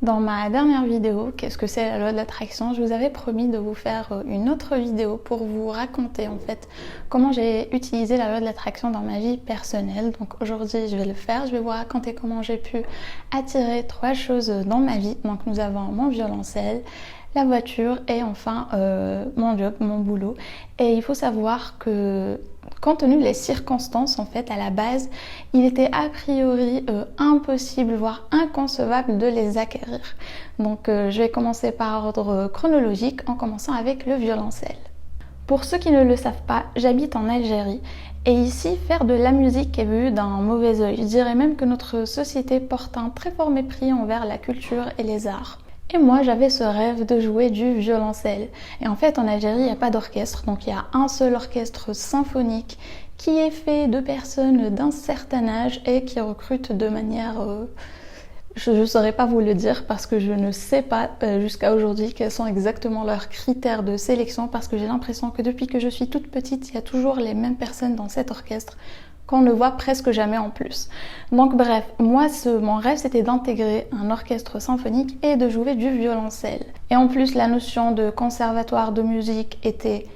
Dans ma dernière vidéo, qu'est-ce que c'est la loi de l'attraction, je vous avais promis de vous faire une autre vidéo pour vous raconter en fait comment j'ai utilisé la loi de l'attraction dans ma vie personnelle. Donc aujourd'hui je vais le faire, je vais vous raconter comment j'ai pu attirer 3 choses dans ma vie. Donc nous avons mon violoncelle, la voiture et enfin mon job, mon boulot. Et il faut savoir que compte tenu des circonstances, en fait, à la base, il était a priori impossible, voire inconcevable de les acquérir. Donc je vais commencer par ordre chronologique en commençant avec le violoncelle. Pour ceux qui ne le savent pas, j'habite en Algérie et ici, faire de la musique est vu d'un mauvais œil. Je dirais même que notre société porte un très fort mépris envers la culture et les arts. Et moi, j'avais ce rêve de jouer du violoncelle. Et en fait, en Algérie, il n'y a pas d'orchestre. Donc, il y a un seul orchestre symphonique qui est fait de personnes d'un certain âge et qui recrute de manière... je ne saurais pas vous le dire parce que je ne sais pas jusqu'à aujourd'hui quels sont exactement leurs critères de sélection parce que j'ai l'impression que depuis que je suis toute petite, il y a toujours les mêmes personnes dans cet orchestre qu'on ne voit presque jamais en plus. Donc bref, moi mon rêve c'était d'intégrer un orchestre symphonique et de jouer du violoncelle. Et en plus la notion de conservatoire de musique était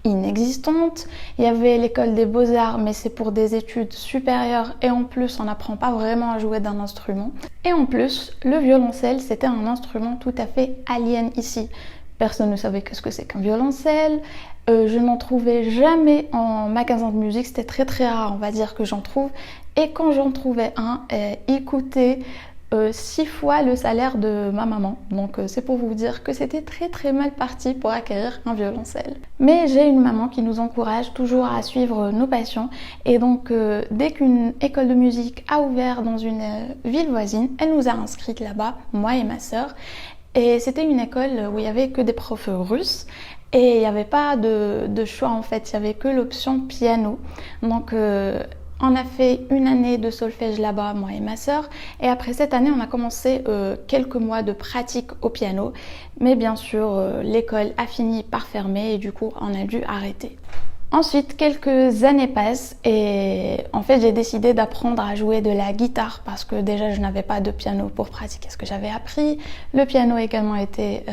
inexistante. Il y avait l'école des beaux-arts mais c'est pour des études supérieures et en plus on n'apprend pas vraiment à jouer d'un instrument. Et en plus le violoncelle c'était un instrument tout à fait alien ici. Personne ne savait qu'est-ce que c'est qu'un violoncelle. Je n'en trouvais jamais en magasin de musique, c'était très très rare on va dire que j'en trouve. Et quand j'en trouvais un, il coûtait 6 fois le salaire de ma maman. Donc c'est pour vous dire que c'était très très mal parti pour acquérir un violoncelle. Mais j'ai une maman qui nous encourage toujours à suivre nos passions. Et donc dès qu'une école de musique a ouvert dans une ville voisine, elle nous a inscrites là-bas, moi et ma sœur. Et c'était une école où il n'y avait que des profs russes. Et il n'y avait pas de choix en fait, il n'y avait que l'option piano. Donc on a fait une année de solfège là-bas, moi et ma sœur. Et après cette année, on a commencé quelques mois de pratique au piano. Mais bien sûr, l'école a fini par fermer et du coup, on a dû arrêter. Ensuite, quelques années passent et en fait, j'ai décidé d'apprendre à jouer de la guitare parce que déjà, je n'avais pas de piano pour pratiquer ce que j'avais appris. Le piano également était...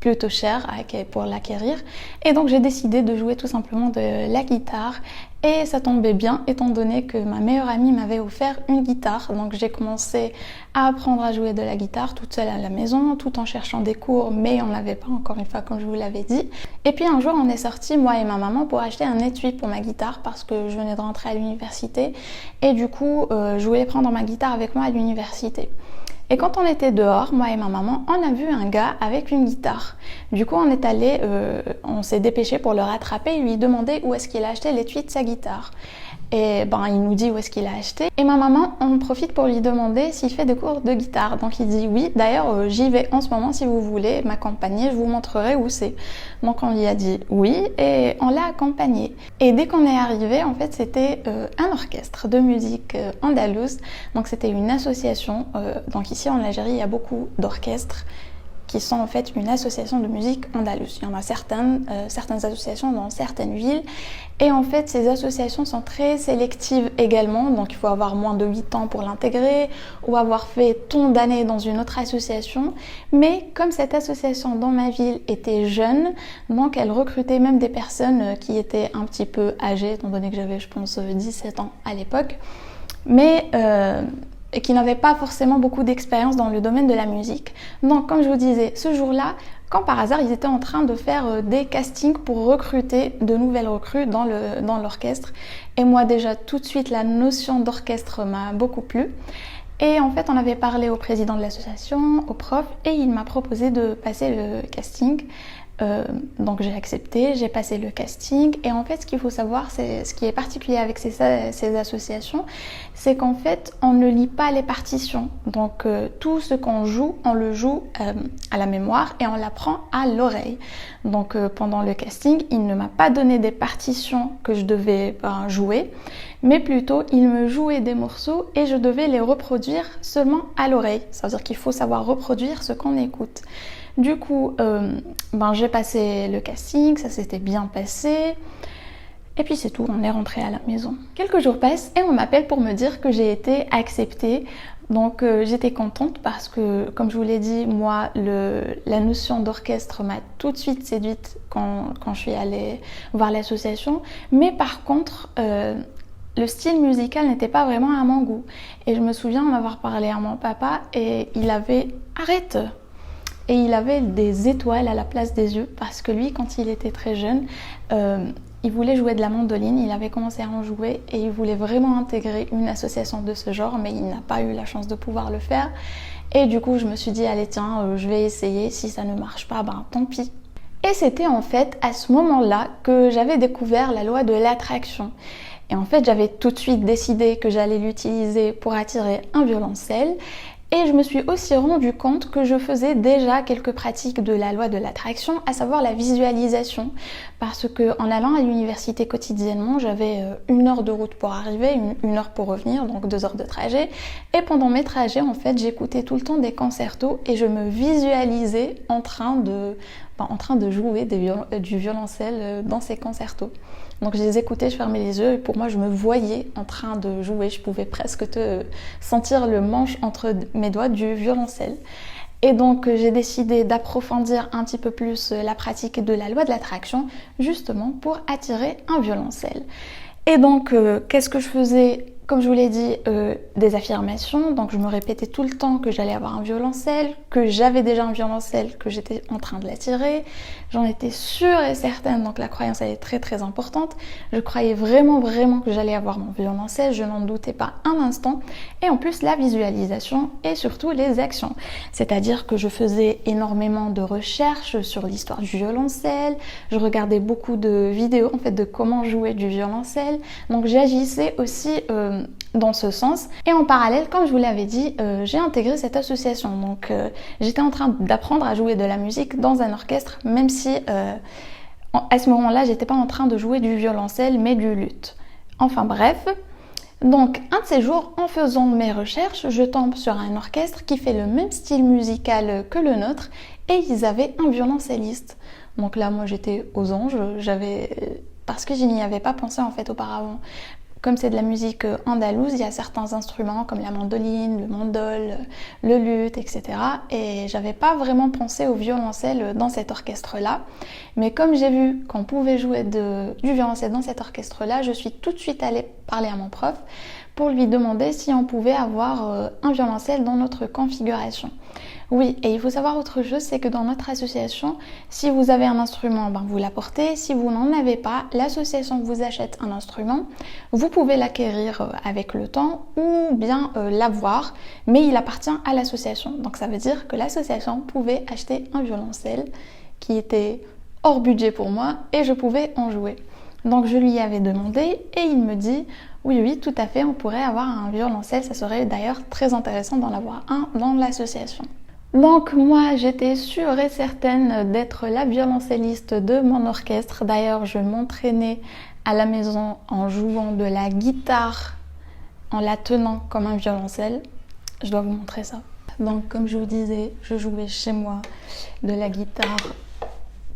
plutôt cher pour l'acquérir et donc j'ai décidé de jouer tout simplement de la guitare et ça tombait bien étant donné que ma meilleure amie m'avait offert une guitare. Donc j'ai commencé à apprendre à jouer de la guitare toute seule à la maison tout en cherchant des cours mais on n'avait pas encore une fois comme je vous l'avais dit. Et puis un jour on est sorti moi et ma maman pour acheter un étui pour ma guitare parce que je venais de rentrer à l'université et du coup je voulais prendre ma guitare avec moi à l'université. Et quand on était dehors, moi et ma maman, on a vu un gars avec une guitare. Du coup, on est allé, on s'est dépêché pour le rattraper et lui demander où est-ce qu'il a acheté l'étui de sa guitare. Et ben, il nous dit où est-ce qu'il a acheté. Et ma maman, on profite pour lui demander s'il fait des cours de guitare. Donc il dit oui. D'ailleurs, j'y vais en ce moment si vous voulez m'accompagner, je vous montrerai où c'est. Donc on lui a dit oui et on l'a accompagné. Et dès qu'on est arrivé, en fait, c'était un orchestre de musique andalouse. Donc c'était une association. Donc ici en Algérie, il y a beaucoup d'orchestres qui sont en fait une association de musique andalouse. Il y en a certaines associations dans certaines villes. Et en fait, ces associations sont très sélectives également. Donc, il faut avoir moins de 8 ans pour l'intégrer ou avoir fait tant d'années dans une autre association. Mais comme cette association dans ma ville était jeune, donc elle recrutait même des personnes qui étaient un petit peu âgées, étant donné que j'avais, je pense, 17 ans à l'époque. Mais... et qui n'avaient pas forcément beaucoup d'expérience dans le domaine de la musique. Donc comme je vous disais, ce jour-là, quand par hasard ils étaient en train de faire des castings pour recruter de nouvelles recrues dans l'orchestre. Et moi déjà tout de suite la notion d'orchestre m'a beaucoup plu. Et en fait on avait parlé au président de l'association, au prof, et il m'a proposé de passer le casting. Donc j'ai accepté, j'ai passé le casting et en fait ce qu'il faut savoir, c'est ce qui est particulier avec ces associations, c'est qu'en fait on ne lit pas les partitions. Donc tout ce qu'on joue, on le joue à la mémoire et on l'apprend à l'oreille. Donc pendant le casting, il ne m'a pas donné des partitions que je devais jouer, mais plutôt il me jouait des morceaux et je devais les reproduire seulement à l'oreille. Ça veut dire qu'il faut savoir reproduire ce qu'on écoute. Du coup, j'ai passé le casting, ça s'était bien passé. Et puis c'est tout, on est rentré à la maison. Quelques jours passent et on m'appelle pour me dire que j'ai été acceptée Donc j'étais contente parce que, comme je vous l'ai dit, moi, la notion d'orchestre m'a tout de suite séduite quand je suis allée voir l'association. Mais par contre, le style musical n'était pas vraiment à mon goût. Et je me souviens m'avoir parlé à mon papa et il avait « arrête !» Et il avait des étoiles à la place des yeux parce que lui, quand il était très jeune, il voulait jouer de la mandoline, il avait commencé à en jouer et il voulait vraiment intégrer une association de ce genre, mais il n'a pas eu la chance de pouvoir le faire. Et du coup, je me suis dit, allez tiens, je vais essayer, si ça ne marche pas, ben tant pis. Et c'était en fait à ce moment-là que j'avais découvert la loi de l'attraction. Et en fait, j'avais tout de suite décidé que j'allais l'utiliser pour attirer un violoncelle. Et je me suis aussi rendu compte que je faisais déjà quelques pratiques de la loi de l'attraction, à savoir la visualisation. Parce qu'en allant à l'université quotidiennement, j'avais 1 heure de route pour arriver, 1 heure pour revenir, donc 2 heures de trajet. Et pendant mes trajets, en fait, j'écoutais tout le temps des concertos et je me visualisais en train de jouer du violoncelle dans ces concertos. Donc je les écoutais, je fermais les yeux et pour moi je me voyais en train de jouer. Je pouvais presque sentir le manche entre mes doigts du violoncelle. Et donc j'ai décidé d'approfondir un petit peu plus la pratique de la loi de l'attraction justement pour attirer un violoncelle. Et donc qu'est-ce que je faisais? Comme je vous l'ai dit, des affirmations, donc je me répétais tout le temps que j'allais avoir un violoncelle, que j'avais déjà un violoncelle, que j'étais en train de l'attirer. J'en étais sûre et certaine, donc la croyance elle est très très importante. Je croyais vraiment que j'allais avoir mon violoncelle, je n'en doutais pas un instant. Et en plus la visualisation et surtout les actions. C'est-à-dire que je faisais énormément de recherches sur l'histoire du violoncelle, je regardais beaucoup de vidéos en fait de comment jouer du violoncelle. Donc j'agissais aussi dans ce sens. Et en parallèle, comme je vous l'avais dit, j'ai intégré cette association. Donc j'étais en train d'apprendre à jouer de la musique dans un orchestre, même si à ce moment-là, j'étais pas en train de jouer du violoncelle, mais du luth. Enfin bref. Donc un de ces jours, en faisant mes recherches, je tombe sur un orchestre qui fait le même style musical que le nôtre et ils avaient un violoncelliste. Donc là, moi j'étais aux anges, parce que je n'y avais pas pensé en fait auparavant. Comme c'est de la musique andalouse, il y a certains instruments comme la mandoline, le mandol, le luth, etc. Et j'avais pas vraiment pensé au violoncelle dans cet orchestre-là. Mais comme j'ai vu qu'on pouvait jouer du violoncelle dans cet orchestre-là, je suis tout de suite allée parler à mon prof pour lui demander si on pouvait avoir un violoncelle dans notre configuration. Oui, et il faut savoir autre chose, c'est que dans notre association, si vous avez un instrument, vous l'apportez. Si vous n'en avez pas, l'association vous achète un instrument. Vous pouvez l'acquérir avec le temps ou bien l'avoir, mais il appartient à l'association. Donc ça veut dire que l'association pouvait acheter un violoncelle qui était hors budget pour moi et je pouvais en jouer. Donc je lui avais demandé et il me dit oui, tout à fait, on pourrait avoir un violoncelle. Ça serait d'ailleurs très intéressant d'en avoir un dans l'association. Donc moi j'étais sûre et certaine d'être la violoncelliste de mon orchestre. D'ailleurs je m'entraînais à la maison en jouant de la guitare, en la tenant comme un violoncelle. Je dois vous montrer ça. Donc comme je vous disais, je jouais chez moi de la guitare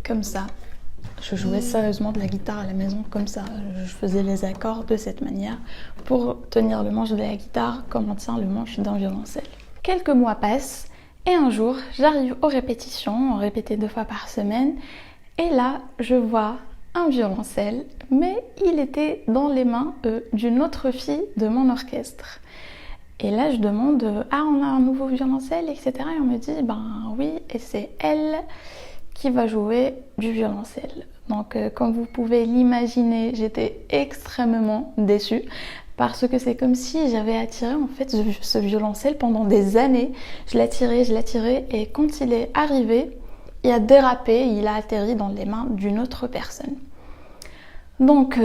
comme ça. Je jouais sérieusement de la guitare à la maison comme ça. Je faisais les accords de cette manière pour tenir le manche de la guitare comme on tient le manche d'un violoncelle. Quelques mois passent. Et un jour, j'arrive aux répétitions, on répétait 2 fois par semaine, et là, je vois un violoncelle, mais il était dans les mains d'une autre fille de mon orchestre. Et là, je demande « Ah, on a un nouveau violoncelle, etc. » Et on me dit « Ben oui, et c'est elle qui va jouer du violoncelle. » Donc, comme vous pouvez l'imaginer, j'étais extrêmement déçue. Parce que c'est comme si j'avais attiré en fait ce violoncelle pendant des années. Je l'attirais et quand il est arrivé, il a dérapé, il a atterri dans les mains d'une autre personne. Donc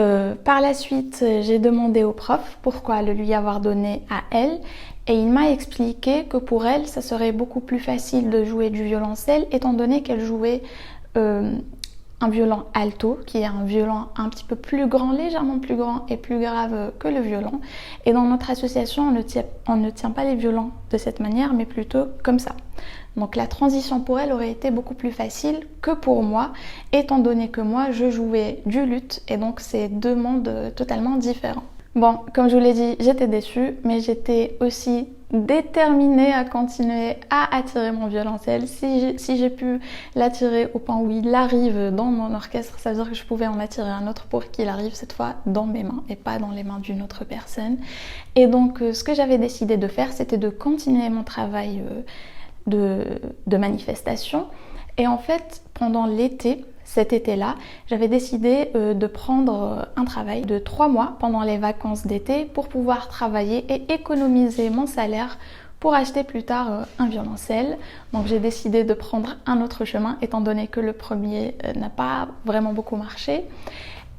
par la suite, j'ai demandé au prof pourquoi le lui avoir donné à elle et il m'a expliqué que pour elle, ça serait beaucoup plus facile de jouer du violoncelle étant donné qu'elle jouait un violon alto, qui est un violon un petit peu plus grand, légèrement plus grand et plus grave que le violon. Et dans notre association, on ne tient pas les violons de cette manière, mais plutôt comme ça. Donc la transition pour elle aurait été beaucoup plus facile que pour moi, étant donné que moi, je jouais du luth, et donc c'est deux mondes totalement différents. Bon, comme je vous l'ai dit, j'étais déçue, mais j'étais aussi déterminée à continuer à attirer mon violoncelle. Si j'ai pu l'attirer au point où il arrive dans mon orchestre, ça veut dire que je pouvais en attirer un autre pour qu'il arrive cette fois dans mes mains et pas dans les mains d'une autre personne. Et donc ce que j'avais décidé de faire, c'était de continuer mon travail de manifestation. Et en fait, pendant l'été, cet été-là, j'avais décidé de prendre un travail de 3 mois pendant les vacances d'été pour pouvoir travailler et économiser mon salaire pour acheter plus tard un violoncelle. Donc j'ai décidé de prendre un autre chemin étant donné que le premier n'a pas vraiment beaucoup marché.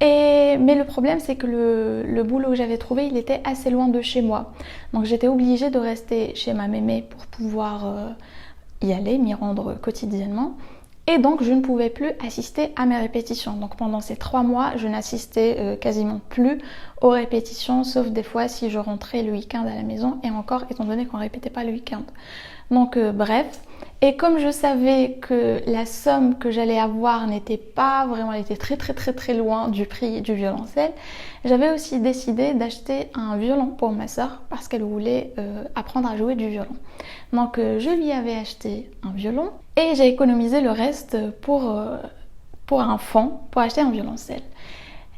Mais le problème, c'est que le boulot que j'avais trouvé, il était assez loin de chez moi. Donc j'étais obligée de rester chez ma mémé pour pouvoir y aller, m'y rendre quotidiennement. Et donc je ne pouvais plus assister à mes répétitions. Donc pendant ces 3 mois, je n'assistais quasiment plus aux répétitions, sauf des fois si je rentrais le week-end à la maison, et encore étant donné qu'on ne répétait pas le week-end. Donc bref, et comme je savais que la somme que j'allais avoir n'était pas vraiment, elle était très loin du prix du violoncelle, j'avais aussi décidé d'acheter un violon pour ma soeur parce qu'elle voulait apprendre à jouer du violon. Donc je lui avais acheté un violon et j'ai économisé le reste pour un fonds pour acheter un violoncelle.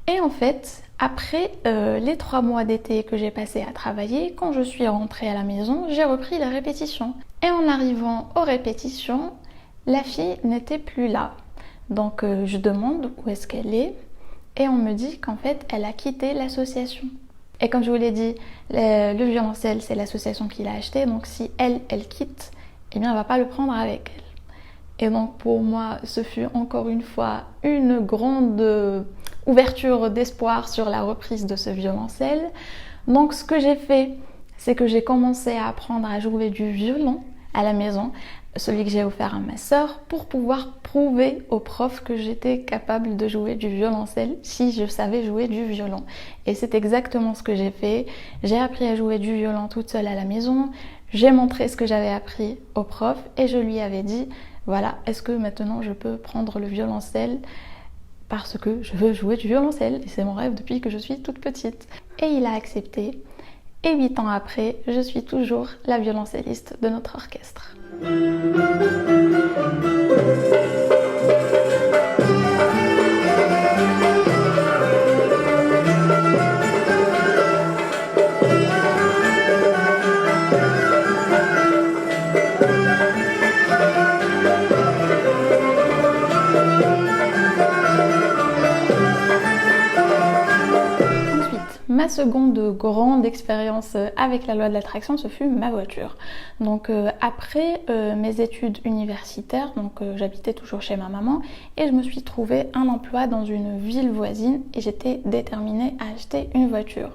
Et en fait, après les 3 mois d'été que j'ai passé à travailler, quand je suis rentrée à la maison, j'ai repris les répétitions. Et en arrivant aux répétitions, la fille n'était plus là. Donc je demande où est-ce qu'elle est et on me dit qu'en fait, elle a quitté l'association. Et comme je vous l'ai dit, le violoncelle, c'est l'association qui l'a acheté. Donc si elle quitte, eh bien, elle ne va pas le prendre avec elle. Et donc pour moi, ce fut encore une fois une grande ouverture d'espoir sur la reprise de ce violoncelle. Donc ce que j'ai fait, c'est que j'ai commencé à apprendre à jouer du violon à la maison, celui que j'ai offert à ma sœur, pour pouvoir prouver au prof que j'étais capable de jouer du violoncelle si je savais jouer du violon. Et c'est exactement ce que j'ai fait. J'ai appris à jouer du violon toute seule à la maison, j'ai montré ce que j'avais appris au prof et je lui avais dit, voilà, est-ce que maintenant je peux prendre le violoncelle parce que je veux jouer du violoncelle et c'est mon rêve depuis que je suis toute petite. Et il a accepté. Et 8 ans après, je suis toujours la violoncelliste de notre orchestre. Ma seconde grande expérience avec la loi de l'attraction, ce fut ma voiture. Donc après mes études universitaires, j'habitais toujours chez ma maman et je me suis trouvé un emploi dans une ville voisine et j'étais déterminée à acheter une voiture.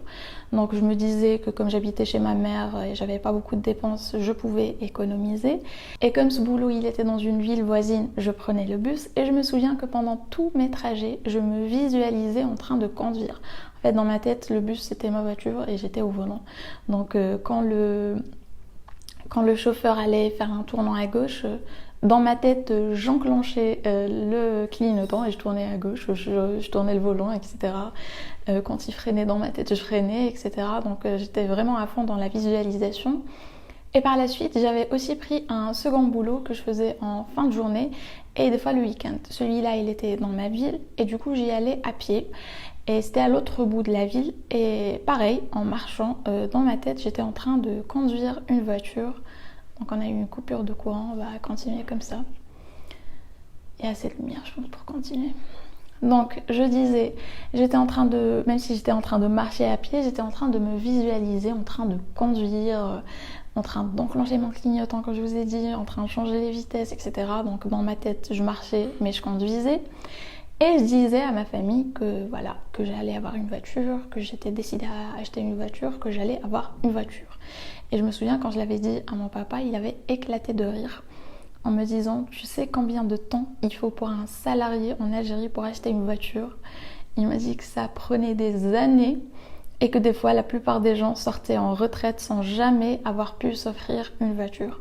Donc je me disais que comme j'habitais chez ma mère et j'avais pas beaucoup de dépenses, je pouvais économiser. Et comme ce boulot il était dans une ville voisine, je prenais le bus et je me souviens que pendant tous mes trajets, je me visualisais en train de conduire. En fait, dans ma tête, le bus c'était ma voiture et j'étais au volant. Donc quand le chauffeur allait faire un tournant à gauche, dans ma tête, j'enclenchais le clignotant et je tournais à gauche, je tournais le volant, etc. Quand il freinait dans ma tête, je freinais, etc. Donc j'étais vraiment à fond dans la visualisation. Et par la suite, j'avais aussi pris un second boulot que je faisais en fin de journée et des fois le week-end. Celui-là, il était dans ma ville et du coup, j'y allais à pied. Et c'était à l'autre bout de la ville. Et pareil, en marchant, dans ma tête, j'étais en train de conduire une voiture. Donc on a eu une coupure de courant, on va continuer comme ça. Il y a assez de lumière, je pense, pour continuer. Donc je disais, même si j'étais en train de marcher à pied, j'étais en train de me visualiser, en train de conduire, en train d'enclencher mon clignotant, comme je vous ai dit, en train de changer les vitesses, etc. Donc dans ma tête, je marchais, mais je conduisais. Et je disais à ma famille que voilà, que j'allais avoir une voiture, que j'étais décidée à acheter une voiture, que j'allais avoir une voiture. Et je me souviens quand je l'avais dit à mon papa, il avait éclaté de rire en me disant, tu sais combien de temps il faut pour un salarié en Algérie pour acheter une voiture? Il m'a dit que ça prenait des années et que des fois la plupart des gens sortaient en retraite sans jamais avoir pu s'offrir une voiture.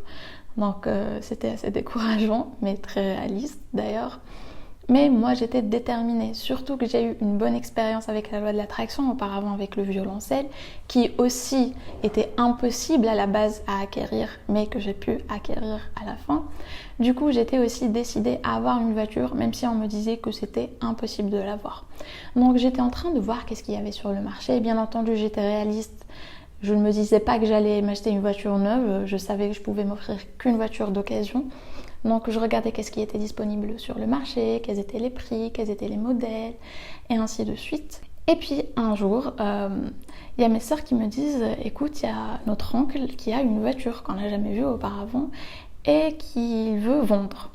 Donc c'était assez décourageant, mais très réaliste d'ailleurs. Mais moi j'étais déterminée, surtout que j'ai eu une bonne expérience avec la loi de l'attraction auparavant avec le violoncelle, qui aussi était impossible à la base à acquérir, mais que j'ai pu acquérir à la fin. Du coup j'étais aussi décidée à avoir une voiture, même si on me disait que c'était impossible de l'avoir. Donc j'étais en train de voir qu'est-ce qu'il y avait sur le marché, et bien entendu j'étais réaliste. Je ne me disais pas que j'allais m'acheter une voiture neuve, je savais que je pouvais m'offrir qu'une voiture d'occasion. Donc je regardais qu'est-ce qui était disponible sur le marché, quels étaient les prix, quels étaient les modèles, et ainsi de suite. Et puis un jour, il y a mes sœurs qui me disent « Écoute, il y a notre oncle qui a une voiture qu'on n'a jamais vue auparavant et qui veut vendre. »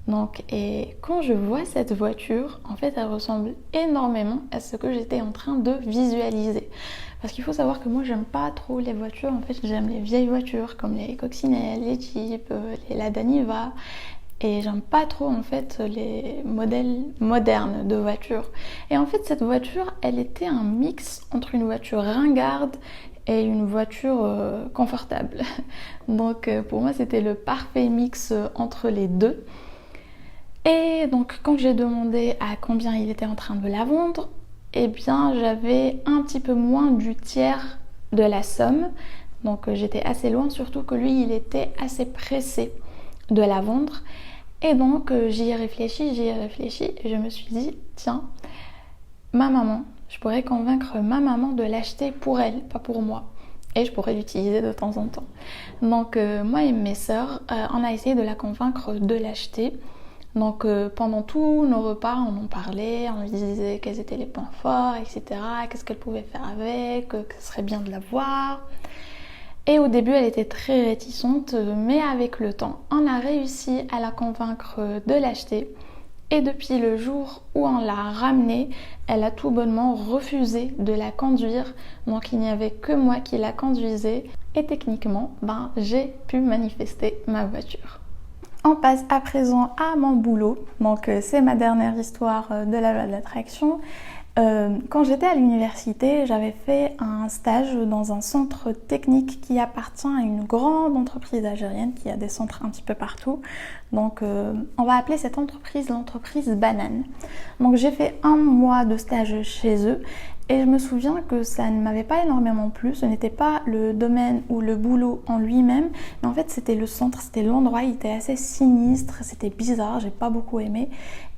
Donc, et quand je vois cette voiture, en fait, elle ressemble énormément à ce que j'étais en train de visualiser. Parce qu'il faut savoir que moi, j'aime pas trop les voitures. En fait, j'aime les vieilles voitures comme les Coccinelle, les Jeep, les Lada Niva. Et j'aime pas trop, en fait, les modèles modernes de voitures. Et en fait, cette voiture, elle était un mix entre une voiture ringarde et une voiture confortable. Donc, pour moi, c'était le parfait mix entre les deux. Et donc quand j'ai demandé à combien il était en train de la vendre, eh bien j'avais un petit peu moins du tiers de la somme. Donc j'étais assez loin, surtout que lui il était assez pressé de la vendre. Et donc j'y ai réfléchi et je me suis dit tiens, ma maman, je pourrais convaincre ma maman de l'acheter pour elle, pas pour moi. Et je pourrais l'utiliser de temps en temps. Donc moi et mes sœurs, on a essayé de la convaincre de l'acheter. Donc pendant tous nos repas, on en parlait, on lui disait quels étaient les points forts, etc. Qu'est-ce qu'elle pouvait faire avec, que ce serait bien de la voir. Et au début, elle était très réticente, mais avec le temps, on a réussi à la convaincre de l'acheter. Et depuis le jour où on l'a ramenée, elle a tout bonnement refusé de la conduire. Donc il n'y avait que moi qui la conduisais. Et techniquement, j'ai pu manifester ma voiture. On passe à présent à mon boulot. Donc c'est ma dernière histoire de la loi de l'attraction. Quand j'étais à l'université, j'avais fait un stage dans un centre technique qui appartient à une grande entreprise algérienne qui a des centres un petit peu partout. Donc on va appeler cette entreprise l'entreprise Banane. Donc j'ai fait 1 mois de stage chez eux. Et je me souviens que ça ne m'avait pas énormément plu, ce n'était pas le domaine ou le boulot en lui-même, mais en fait c'était le centre, c'était l'endroit, il était assez sinistre, c'était bizarre, j'ai pas beaucoup aimé.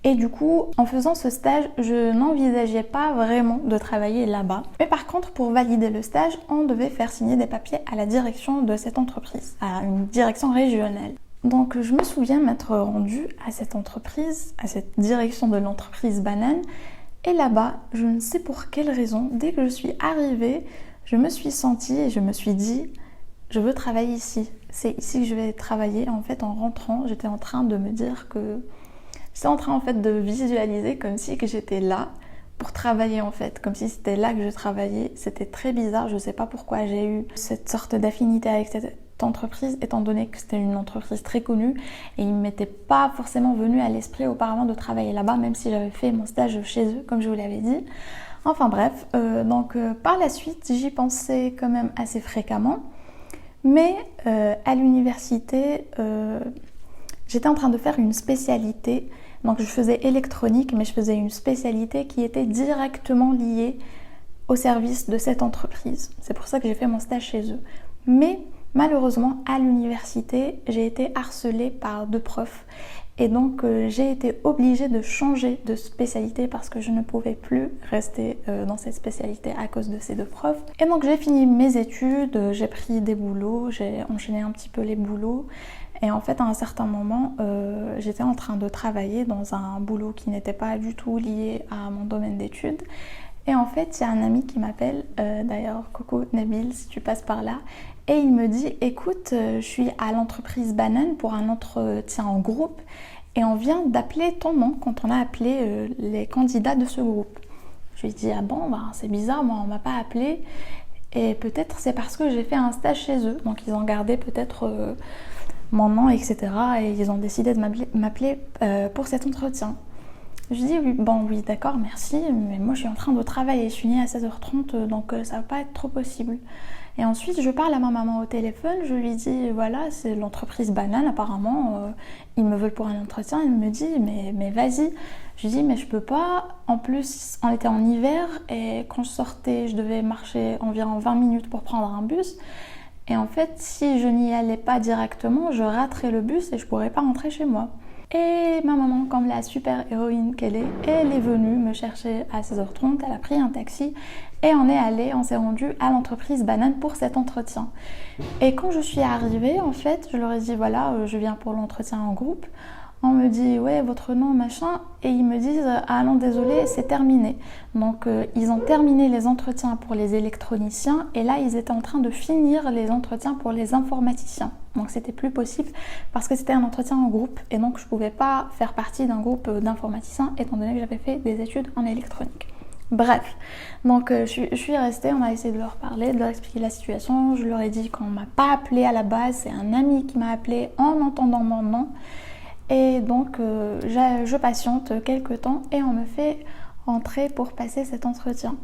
Et du coup, en faisant ce stage, je n'envisageais pas vraiment de travailler là-bas. Mais par contre, pour valider le stage, on devait faire signer des papiers à la direction de cette entreprise, à une direction régionale. Donc je me souviens m'être rendue à cette entreprise, à cette direction de l'entreprise Banane. Et là-bas, je ne sais pour quelle raison, dès que je suis arrivée, je me suis sentie et je me suis dit « je veux travailler ici, c'est ici que je vais travailler ». En fait, en rentrant, j'étais en train de me dire que... J'étais en train en fait de visualiser comme si que j'étais là pour travailler en fait, comme si c'était là que je travaillais. C'était très bizarre, je ne sais pas pourquoi j'ai eu cette sorte d'affinité avec cette entreprise, étant donné que c'était une entreprise très connue et il ne m'était pas forcément venu à l'esprit auparavant de travailler là-bas, même si j'avais fait mon stage chez eux, comme je vous l'avais dit. Enfin bref, par la suite, j'y pensais quand même assez fréquemment, mais à l'université, j'étais en train de faire une spécialité. Donc je faisais électronique, mais je faisais une spécialité qui était directement liée au service de cette entreprise. C'est pour ça que j'ai fait mon stage chez eux. Mais malheureusement, à l'université, j'ai été harcelée par 2 profs. Et donc j'ai été obligée de changer de spécialité parce que je ne pouvais plus rester dans cette spécialité à cause de ces 2 profs. Et donc j'ai fini mes études, j'ai pris des boulots, j'ai enchaîné un petit peu les boulots. Et en fait, à un certain moment, j'étais en train de travailler dans un boulot qui n'était pas du tout lié à mon domaine d'études. Et en fait, il y a un ami qui m'appelle, d'ailleurs, coucou Nabil, si tu passes par là, et il me dit, écoute, je suis à l'entreprise Banane pour un entretien en groupe, et on vient d'appeler ton nom quand on a appelé les candidats de ce groupe. Je lui dis, ah bon, c'est bizarre, moi on m'a pas appelé, et peut-être c'est parce que j'ai fait un stage chez eux, donc ils ont gardé peut-être... mon nom, etc. Et ils ont décidé de m'appeler pour cet entretien. Je dis oui, d'accord, merci, mais moi je suis en train de travailler, je finis à 16h30, donc ça va pas être trop possible. Et ensuite, je parle à ma maman au téléphone, je lui dis, voilà, c'est l'entreprise Banane, apparemment, ils me veulent pour un entretien. Elle me dit, mais vas-y. Je lui dis, mais je peux pas. En plus, on était en hiver et quand je sortais, je devais marcher environ 20 minutes pour prendre un bus. Et en fait, si je n'y allais pas directement, je raterais le bus et je pourrais pas rentrer chez moi. Et ma maman, comme la super héroïne qu'elle est, elle est venue me chercher à 16h30, elle a pris un taxi et on s'est rendu à l'entreprise Banane pour cet entretien. Et quand je suis arrivée, en fait, je leur ai dit, voilà, je viens pour l'entretien en groupe. On me dit, ouais, votre nom, machin, et ils me disent, ah non, désolé, c'est terminé. Donc, ils ont terminé les entretiens pour les électroniciens, et là, ils étaient en train de finir les entretiens pour les informaticiens. Donc, c'était plus possible parce que c'était un entretien en groupe, et donc, je pouvais pas faire partie d'un groupe d'informaticiens, étant donné que j'avais fait des études en électronique. Bref, donc je suis restée, on a essayé de leur parler, de leur expliquer la situation. Je leur ai dit qu'on m'a pas appelé à la base, c'est un ami qui m'a appelé en entendant mon nom. Et donc, je patiente quelques temps et on me fait entrer pour passer cet entretien.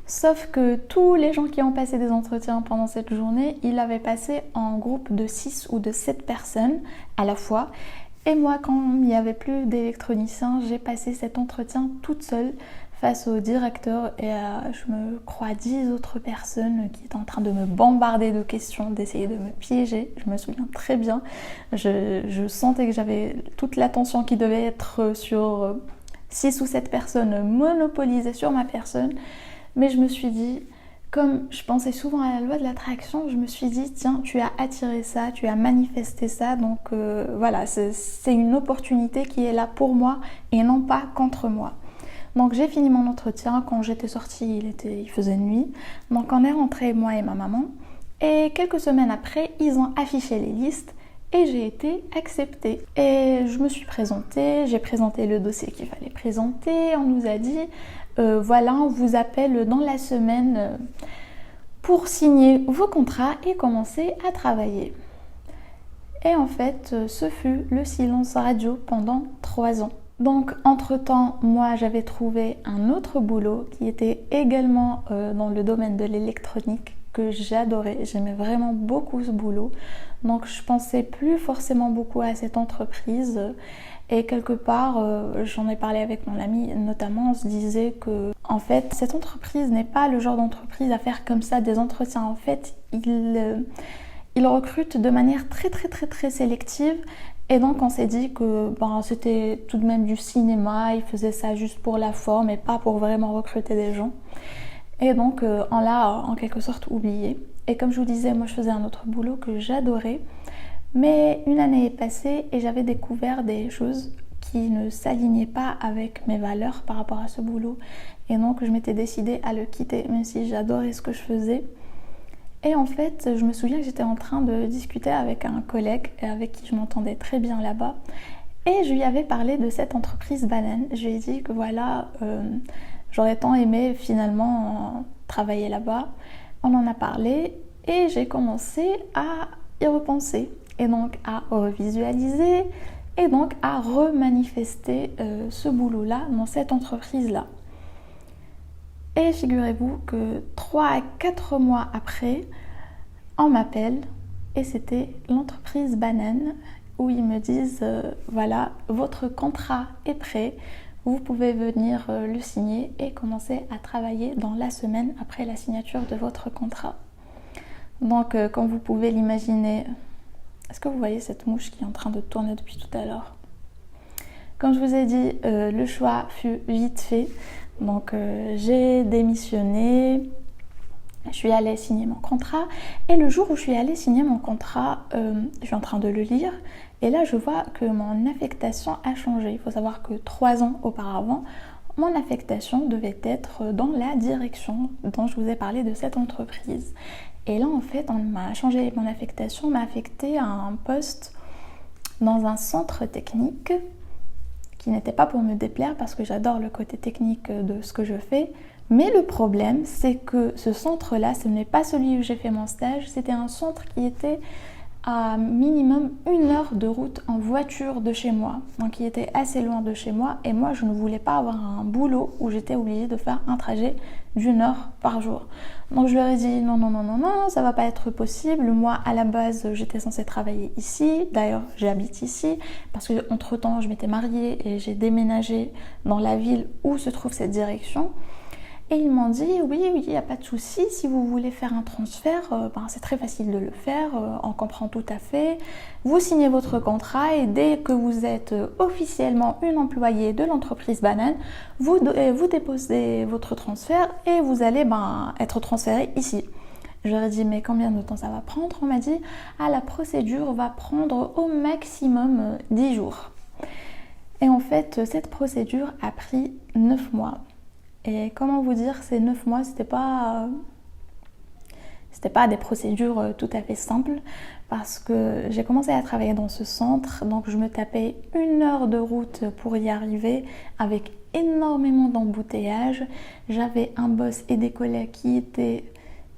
Sauf que tous les gens qui ont passé des entretiens pendant cette journée, ils l'avaient passé en groupe de 6 ou de 7 personnes à la fois. Et moi, quand il n'y avait plus d'électroniciens, j'ai passé cet entretien toute seule face au directeur et à, je me crois, 10 autres personnes qui étaient en train de me bombarder de questions, d'essayer de me piéger. Je me souviens très bien. Je sentais que j'avais toute l'attention qui devait être sur 6 ou 7 personnes monopolisées sur ma personne. Mais je me suis dit, comme je pensais souvent à la loi de l'attraction, je me suis dit, tiens, tu as attiré ça, tu as manifesté ça, donc voilà, c'est une opportunité qui est là pour moi et non pas contre moi. Donc j'ai fini mon entretien, quand j'étais sortie, il faisait nuit, donc on est rentrés, moi et ma maman, et quelques semaines après, ils ont affiché les listes et j'ai été acceptée. Et je me suis présentée, j'ai présenté le dossier qu'il fallait présenter, on nous a dit, voilà, on vous appelle dans la semaine pour signer vos contrats et commencer à travailler. Et en fait, ce fut le silence radio pendant 3 ans. Donc, entre-temps, moi, j'avais trouvé un autre boulot qui était également dans le domaine de l'électronique que j'adorais. J'aimais vraiment beaucoup ce boulot. Donc, je pensais plus forcément beaucoup à cette entreprise. Et quelque part, j'en ai parlé avec mon ami, notamment, on se disait que, en fait, cette entreprise n'est pas le genre d'entreprise à faire comme ça des entretiens. En fait, il recrute de manière très sélective. Et donc on s'est dit que c'était tout de même du cinéma, ils faisaient ça juste pour la forme et pas pour vraiment recruter des gens. Et donc on l'a en quelque sorte oublié. Et comme je vous disais, moi je faisais un autre boulot que j'adorais. Mais une année est passée et j'avais découvert des choses qui ne s'alignaient pas avec mes valeurs par rapport à ce boulot. Et donc je m'étais décidée à le quitter, même si j'adorais ce que je faisais. Et en fait, je me souviens que j'étais en train de discuter avec un collègue avec qui je m'entendais très bien là-bas. Et je lui avais parlé de cette entreprise Banane. Je lui ai dit que voilà, j'aurais tant aimé finalement travailler là-bas. On en a parlé et j'ai commencé à y repenser. Et donc à revisualiser et donc à remanifester ce boulot-là dans cette entreprise-là. Et figurez-vous que 3 à 4 mois après, on m'appelle et c'était l'entreprise Banane où ils me disent voilà, votre contrat est prêt, vous pouvez venir le signer et commencer à travailler dans la semaine après la signature de votre contrat. Donc comme vous pouvez l'imaginer, est-ce que vous voyez cette mouche qui est en train de tourner depuis tout à l'heure? Comme je vous ai dit, le choix fut vite fait. Donc j'ai démissionné, je suis allée signer mon contrat et le jour où je suis allée signer mon contrat, je suis en train de le lire et là je vois que mon affectation a changé. Il faut savoir que 3 ans auparavant, mon affectation devait être dans la direction dont je vous ai parlé de cette entreprise. Et là en fait on m'a changé mon affectation, m'a affecté à un poste dans un centre technique qui n'était pas pour me déplaire parce que j'adore le côté technique de ce que je fais. Mais le problème, c'est que ce centre-là, ce n'est pas celui où j'ai fait mon stage. C'était un centre qui était à minimum 1 heure de route en voiture de chez moi. Donc il était assez loin de chez moi et moi je ne voulais pas avoir un boulot où j'étais obligée de faire un trajet d'1 heure par jour. Donc je leur ai dit non, non, non, non, non, ça va pas être possible. Moi à la base j'étais censée travailler ici, d'ailleurs j'habite ici parce que entre temps je m'étais mariée et j'ai déménagé dans la ville où se trouve cette direction. Et ils m'ont dit oui, il n'y a pas de souci, si vous voulez faire un transfert, c'est très facile de le faire, on comprend tout à fait. Vous signez votre contrat et dès que vous êtes officiellement une employée de l'entreprise Banane, vous déposez votre transfert et vous allez être transféré ici. Je leur ai dit mais combien de temps ça va prendre? On m'a dit la procédure va prendre au maximum 10 jours. Et en fait cette procédure a pris 9 mois. Et comment vous dire, ces 9 mois, c'était pas des procédures tout à fait simples parce que j'ai commencé à travailler dans ce centre, donc je me tapais 1 heure de route pour y arriver avec énormément d'embouteillages. J'avais un boss et des collègues qui étaient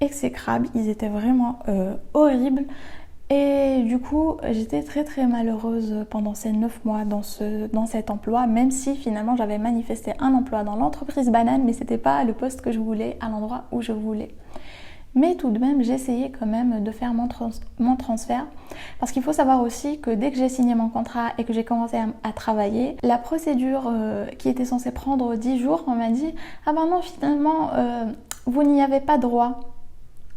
exécrables, ils étaient vraiment horribles. Et du coup, j'étais très très malheureuse pendant ces 9 mois dans cet emploi, même si finalement j'avais manifesté un emploi dans l'entreprise Banane, mais c'était pas le poste que je voulais, à l'endroit où je voulais. Mais tout de même, j'essayais quand même de faire mon transfert, parce qu'il faut savoir aussi que dès que j'ai signé mon contrat et que j'ai commencé à travailler, la procédure qui était censée prendre 10 jours, on m'a dit « Ah ben non, finalement, vous n'y avez pas droit ».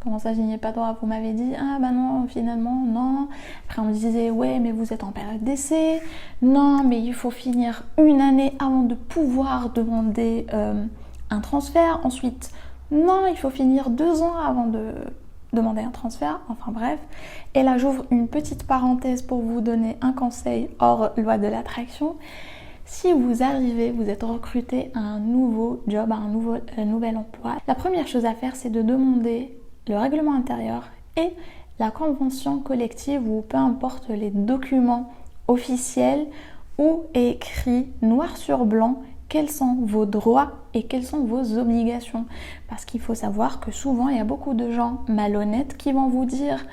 Comment ça, je n'y ai pas droit? Vous m'avez dit, ah bah non, finalement, non. Après, on me disait, ouais, mais vous êtes en période d'essai. Non, mais il faut finir 1 année avant de pouvoir demander un transfert. Ensuite, non, il faut finir 2 ans avant de demander un transfert. Enfin bref. Et là, j'ouvre une petite parenthèse pour vous donner un conseil hors loi de l'attraction. Si vous arrivez, vous êtes recruté à un nouveau job, à un nouvel emploi, la première chose à faire, c'est de demander le règlement intérieur et la convention collective ou peu importe les documents officiels où est écrit noir sur blanc quels sont vos droits et quelles sont vos obligations. Parce qu'il faut savoir que souvent il y a beaucoup de gens malhonnêtes qui vont vous dire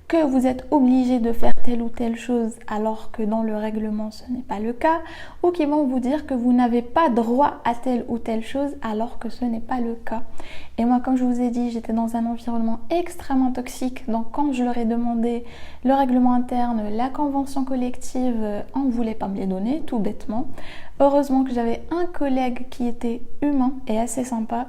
que vous êtes obligé de faire telle ou telle chose alors que dans le règlement ce n'est pas le cas, ou qui vont vous dire que vous n'avez pas droit à telle ou telle chose alors que ce n'est pas le cas. Et moi, comme je vous ai dit, j'étais dans un environnement extrêmement toxique, donc quand je leur ai demandé le règlement interne, la convention collective, on ne voulait pas me les donner, tout bêtement. Heureusement que j'avais un collègue qui était humain et assez sympa,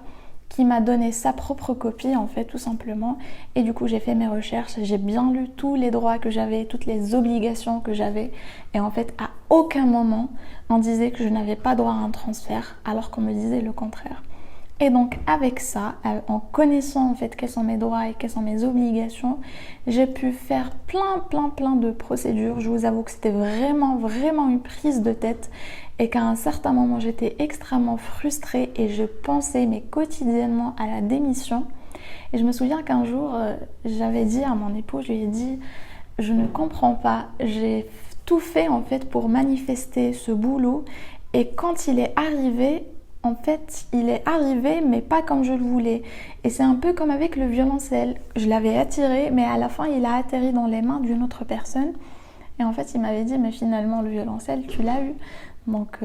qui m'a donné sa propre copie en fait tout simplement, et du coup j'ai fait mes recherches, j'ai bien lu tous les droits que j'avais, toutes les obligations que j'avais, et en fait à aucun moment on disait que je n'avais pas droit à un transfert alors qu'on me disait le contraire. Et donc avec ça, en connaissant en fait quels sont mes droits et quelles sont mes obligations, j'ai pu faire plein de procédures. Je vous avoue que c'était vraiment une prise de tête et qu'à un certain moment j'étais extrêmement frustrée et je pensais mais quotidiennement à la démission. Et je me souviens qu'un jour j'avais dit à mon époux, je lui ai dit je ne comprends pas, j'ai tout fait en fait pour manifester ce boulot et quand il est arrivé, en fait, il est arrivé, mais pas comme je le voulais. Et c'est un peu comme avec le violoncelle. Je l'avais attiré, mais à la fin, il a atterri dans les mains d'une autre personne. Et en fait, il m'avait dit, mais finalement, le violoncelle, tu l'as eu. Donc,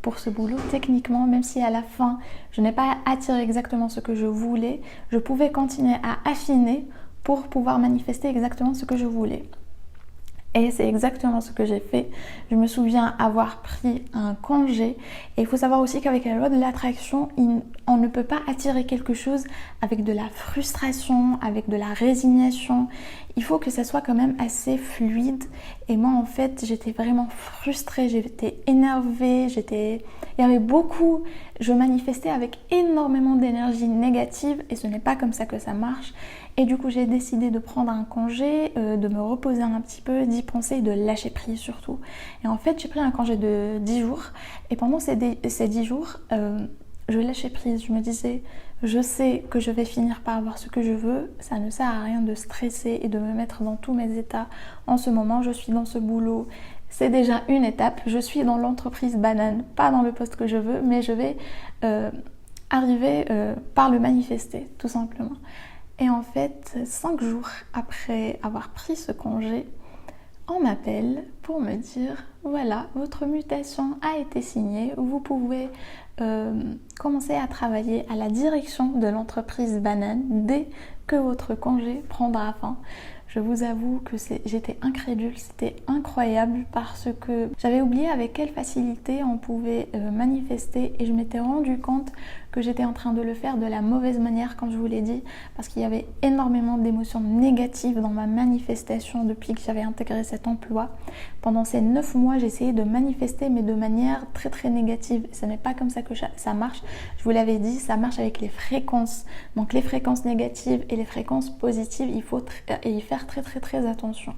pour ce boulot, techniquement, même si à la fin, je n'ai pas attiré exactement ce que je voulais, je pouvais continuer à affiner pour pouvoir manifester exactement ce que je voulais. Et c'est exactement ce que j'ai fait. Je me souviens avoir pris un congé. Et il faut savoir aussi qu'avec la loi de l'attraction, on ne peut pas attirer quelque chose avec de la frustration, avec de la résignation. Il faut que ça soit quand même assez fluide. Et moi, en fait, j'étais vraiment frustrée, j'étais énervée, il y avait beaucoup... Je manifestais avec énormément d'énergie négative et ce n'est pas comme ça que ça marche. Et du coup, j'ai décidé de prendre un congé, de me reposer un petit peu, d'y penser et de lâcher prise surtout. Et en fait, j'ai pris un congé de 10 jours. Et pendant ces 10 jours, je lâchais prise. Je me disais, je sais que je vais finir par avoir ce que je veux. Ça ne sert à rien de stresser et de me mettre dans tous mes états. En ce moment, je suis dans ce boulot. C'est déjà une étape. Je suis dans l'entreprise Banane, pas dans le poste que je veux, mais je vais arriver par le manifester, tout simplement. Et en fait, 5 jours après avoir pris ce congé, on m'appelle pour me dire voilà, votre mutation a été signée, vous pouvez commencer à travailler à la direction de l'entreprise Banane dès que votre congé prendra fin. Je vous avoue que j'étais incrédule, c'était incroyable parce que j'avais oublié avec quelle facilité on pouvait manifester et je m'étais rendu compte que j'étais en train de le faire de la mauvaise manière, comme je vous l'ai dit, parce qu'il y avait énormément d'émotions négatives dans ma manifestation depuis que j'avais intégré cet emploi. Pendant ces 9 mois, j'ai essayé de manifester mais de manière très très négative. Ce n'est pas comme ça que ça marche. Je vous l'avais dit, ça marche avec les fréquences. Donc les fréquences négatives et les fréquences positives, il faut y faire très attention.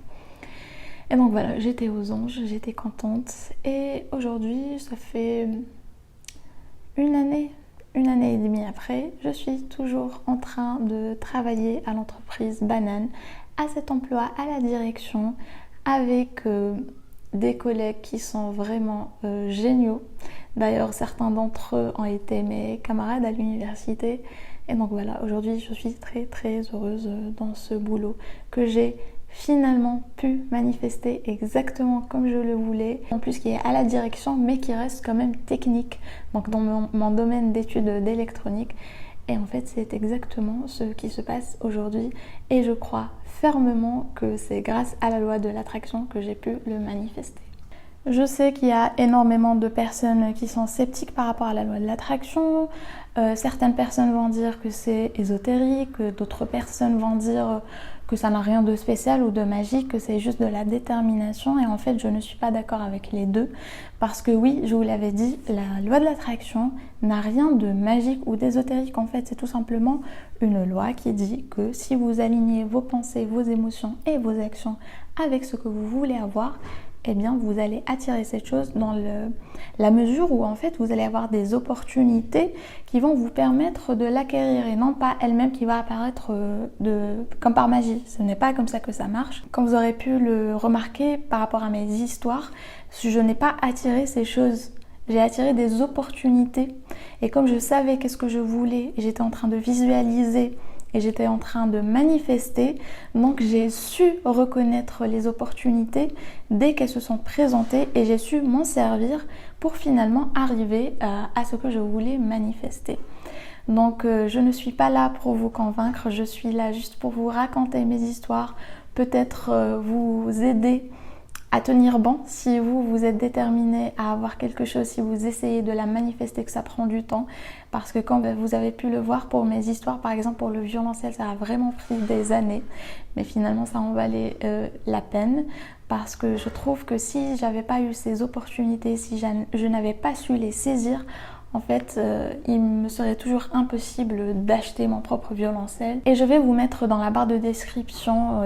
Et donc voilà, j'étais aux anges, j'étais contente. Et aujourd'hui, ça fait une année et demie après, je suis toujours en train de travailler à l'entreprise Banane, à cet emploi, à la direction, avec des collègues qui sont vraiment géniaux. D'ailleurs, certains d'entre eux ont été mes camarades à l'université. Et donc voilà, aujourd'hui, je suis très heureuse dans ce boulot que j'ai finalement pu manifester exactement comme je le voulais. En plus, qui est à la direction, mais qui reste quand même technique. Donc dans mon domaine d'études d'électronique. Et en fait, c'est exactement ce qui se passe aujourd'hui. Et je crois fermement que c'est grâce à la loi de l'attraction que j'ai pu le manifester. Je sais qu'il y a énormément de personnes qui sont sceptiques par rapport à la loi de l'attraction. Certaines personnes vont dire que c'est ésotérique, d'autres personnes vont dire que ça n'a rien de spécial ou de magique, que c'est juste de la détermination. Et en fait, je ne suis pas d'accord avec les deux. Parce que oui, je vous l'avais dit, la loi de l'attraction n'a rien de magique ou d'ésotérique. En fait, c'est tout simplement une loi qui dit que si vous alignez vos pensées, vos émotions et vos actions avec ce que vous voulez avoir, eh bien vous allez attirer cette chose dans la mesure où en fait vous allez avoir des opportunités qui vont vous permettre de l'acquérir et non pas elle-même qui va apparaître comme par magie. Ce n'est pas comme ça que ça marche. Comme vous aurez pu le remarquer par rapport à mes histoires, je n'ai pas attiré ces choses. J'ai attiré des opportunités et comme je savais qu'est-ce que je voulais et j'étais en train de visualiser et j'étais en train de manifester, donc j'ai su reconnaître les opportunités dès qu'elles se sont présentées et j'ai su m'en servir pour finalement arriver à ce que je voulais manifester. Donc je ne suis pas là pour vous convaincre, je suis là juste pour vous raconter mes histoires, peut-être vous aider à tenir bon si vous êtes déterminé à avoir quelque chose, si vous essayez de la manifester, que ça prend du temps. Parce que comme vous avez pu le voir pour mes histoires, par exemple pour le violoncelle, ça a vraiment pris des années. Mais finalement, ça en valait la peine. Parce que je trouve que si j'avais pas eu ces opportunités, si je n'avais pas su les saisir, en fait, il me serait toujours impossible d'acheter mon propre violoncelle. Et je vais vous mettre dans la barre de description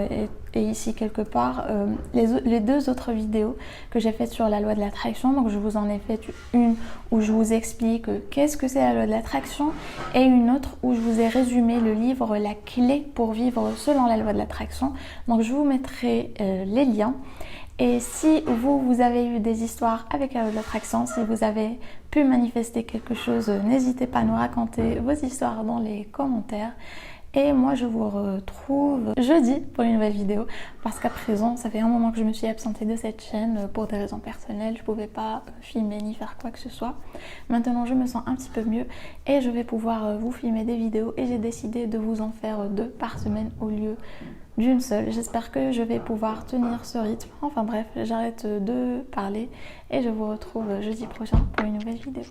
et ici quelque part les 2 autres vidéos que j'ai faites sur la loi de l'attraction. Donc je vous en ai fait une où je vous explique qu'est-ce que c'est la loi de l'attraction et une autre où je vous ai résumé le livre La clé pour vivre selon la loi de l'attraction. Donc je vous mettrai les liens. Et si vous avez eu des histoires avec la loi de l'attraction, si vous avez pu manifester quelque chose, n'hésitez pas à nous raconter vos histoires dans les commentaires. Et moi je vous retrouve jeudi pour une nouvelle vidéo parce qu'à présent ça fait un moment que je me suis absentée de cette chaîne pour des raisons personnelles, je ne pouvais pas filmer ni faire quoi que ce soit. Maintenant je me sens un petit peu mieux et je vais pouvoir vous filmer des vidéos et j'ai décidé de vous en faire 2 par semaine au lieu d'une seule. J'espère que je vais pouvoir tenir ce rythme. Enfin bref, j'arrête de parler et je vous retrouve jeudi prochain pour une nouvelle vidéo.